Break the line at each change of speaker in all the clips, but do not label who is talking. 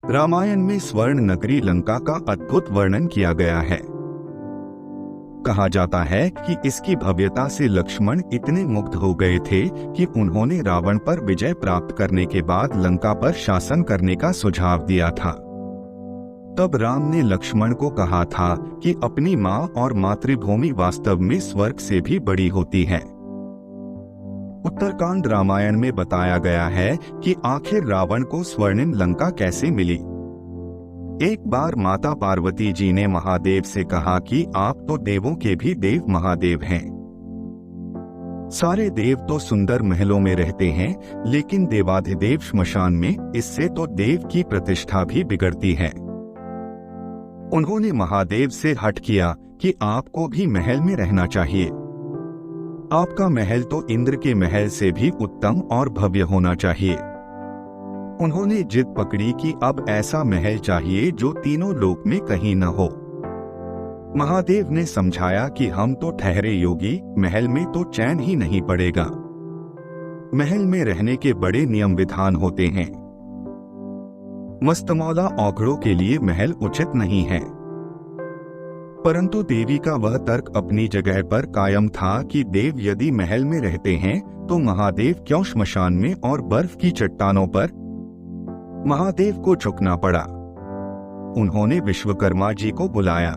रामायण में स्वर्ण नगरी लंका का अद्भुत वर्णन किया गया है। कहा जाता है कि इसकी भव्यता से लक्ष्मण इतने मुग्ध हो गए थे कि उन्होंने रावण पर विजय प्राप्त करने के बाद लंका पर शासन करने का सुझाव दिया था। तब राम ने लक्ष्मण को कहा था कि अपनी माँ और मातृभूमि वास्तव में स्वर्ग से भी बड़ी होती है। उत्तरकांड रामायण में बताया गया है कि आखिर रावण को स्वर्णिम लंका कैसे मिली। एक बार माता पार्वती जी ने महादेव से कहा कि आप तो देवों के भी देव महादेव हैं। सारे देव तो सुंदर महलों में रहते हैं, लेकिन देवाधिदेव श्मशान में, इससे तो देव की प्रतिष्ठा भी बिगड़ती है। उन्होंने महादेव से हठ किया कि आपको भी महल में रहना चाहिए। आपका महल तो इंद्र के महल से भी उत्तम और भव्य होना चाहिए। उन्होंने जिद पकड़ी कि अब ऐसा महल चाहिए जो तीनों लोक में कहीं न हो। महादेव ने समझाया कि हम तो ठहरे योगी, महल में तो चैन ही नहीं पड़ेगा। महल में रहने के बड़े नियम विधान होते हैं। मस्तमौला औघड़ों के लिए महल उचित नहीं है। परंतु देवी का वह तर्क अपनी जगह पर कायम था कि देव यदि महल में रहते हैं तो महादेव क्यों श्मशान में और बर्फ की चट्टानों पर। महादेव को झुकना पड़ा। उन्होंने विश्वकर्मा जी को बुलाया।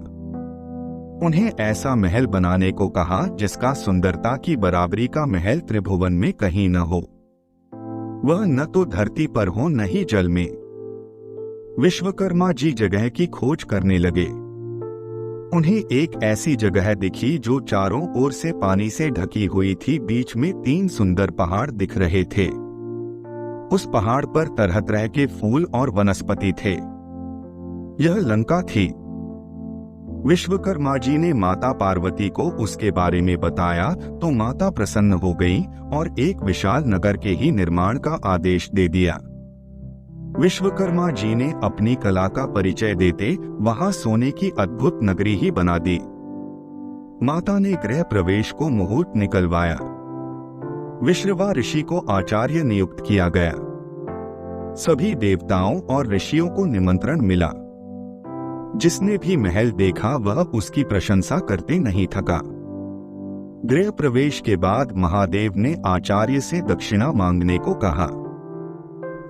उन्हें ऐसा महल बनाने को कहा जिसका सुंदरता की बराबरी का महल त्रिभुवन में कहीं न हो। वह न तो धरती पर हो न ही जल में। विश्वकर्मा जी जगह की खोज करने लगे। उन्हें एक ऐसी जगह दिखी जो चारों ओर से पानी से ढकी हुई थी। बीच में 3 सुंदर पहाड़ दिख रहे थे। उस पहाड़ पर तरह तरह के फूल और वनस्पति थे। यह लंका थी। विश्वकर्मा जी ने माता पार्वती को उसके बारे में बताया तो माता प्रसन्न हो गई और एक विशाल नगर के ही निर्माण का आदेश दे दिया। विश्वकर्मा जी ने अपनी कला का परिचय देते वहां सोने की अद्भुत नगरी ही बना दी। माता ने गृह प्रवेश को मुहूर्त निकलवाया। विश्रवा ऋषि को आचार्य नियुक्त किया गया। सभी देवताओं और ऋषियों को निमंत्रण मिला। जिसने भी महल देखा वह उसकी प्रशंसा करते नहीं थका। गृह प्रवेश के बाद महादेव ने आचार्य से दक्षिणा मांगने को कहा।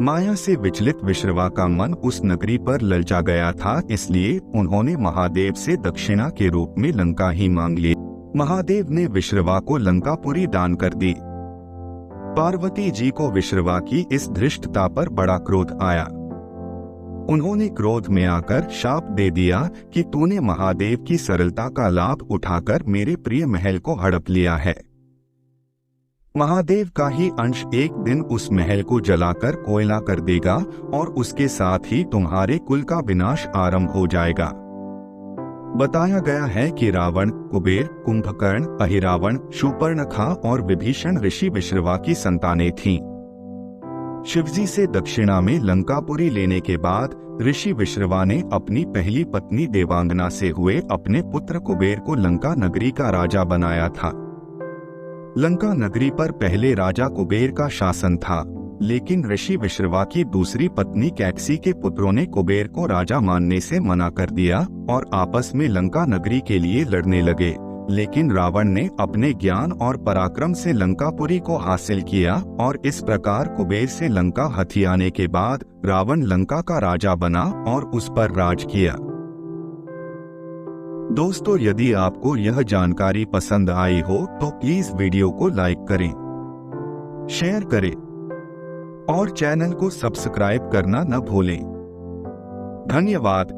माया से विचलित विश्रवा का मन उस नगरी पर ललचा गया था, इसलिए उन्होंने महादेव से दक्षिणा के रूप में लंका ही मांग ली। महादेव ने विश्रवा को लंकापुरी दान कर दी। पार्वती जी को विश्रवा की इस धृष्टता पर बड़ा क्रोध आया। उन्होंने क्रोध में आकर शाप दे दिया कि तूने महादेव की सरलता का लाभ उठाकर मेरे प्रिय महल को हड़प लिया है। महादेव का ही अंश एक दिन उस महल को जलाकर कोयला कर देगा और उसके साथ ही तुम्हारे कुल का विनाश आरंभ हो जाएगा। बताया गया है कि रावण, कुबेर, कुंभकर्ण, अहिरावण, शूर्पणखा और विभीषण ऋषि विश्रवा की संतानें थीं। शिवजी से दक्षिणा में लंकापुरी लेने के बाद ऋषि विश्रवा ने अपनी पहली पत्नी देवांगना से हुए अपने पुत्र कुबेर को लंका नगरी का राजा बनाया था। लंका नगरी पर पहले राजा कुबेर का शासन था, लेकिन ऋषि विश्रवा की दूसरी पत्नी कैकसी के पुत्रों ने कुबेर को राजा मानने से मना कर दिया और आपस में लंका नगरी के लिए लड़ने लगे। लेकिन रावण ने अपने ज्ञान और पराक्रम से लंकापुरी को हासिल किया और इस प्रकार कुबेर से लंका हथियाने के बाद रावण लंका का राजा बना और उस पर राज किया। दोस्तों, यदि आपको यह जानकारी पसंद आई हो तो प्लीज वीडियो को लाइक करें, शेयर करें और चैनल को सब्सक्राइब करना न भूलें। धन्यवाद।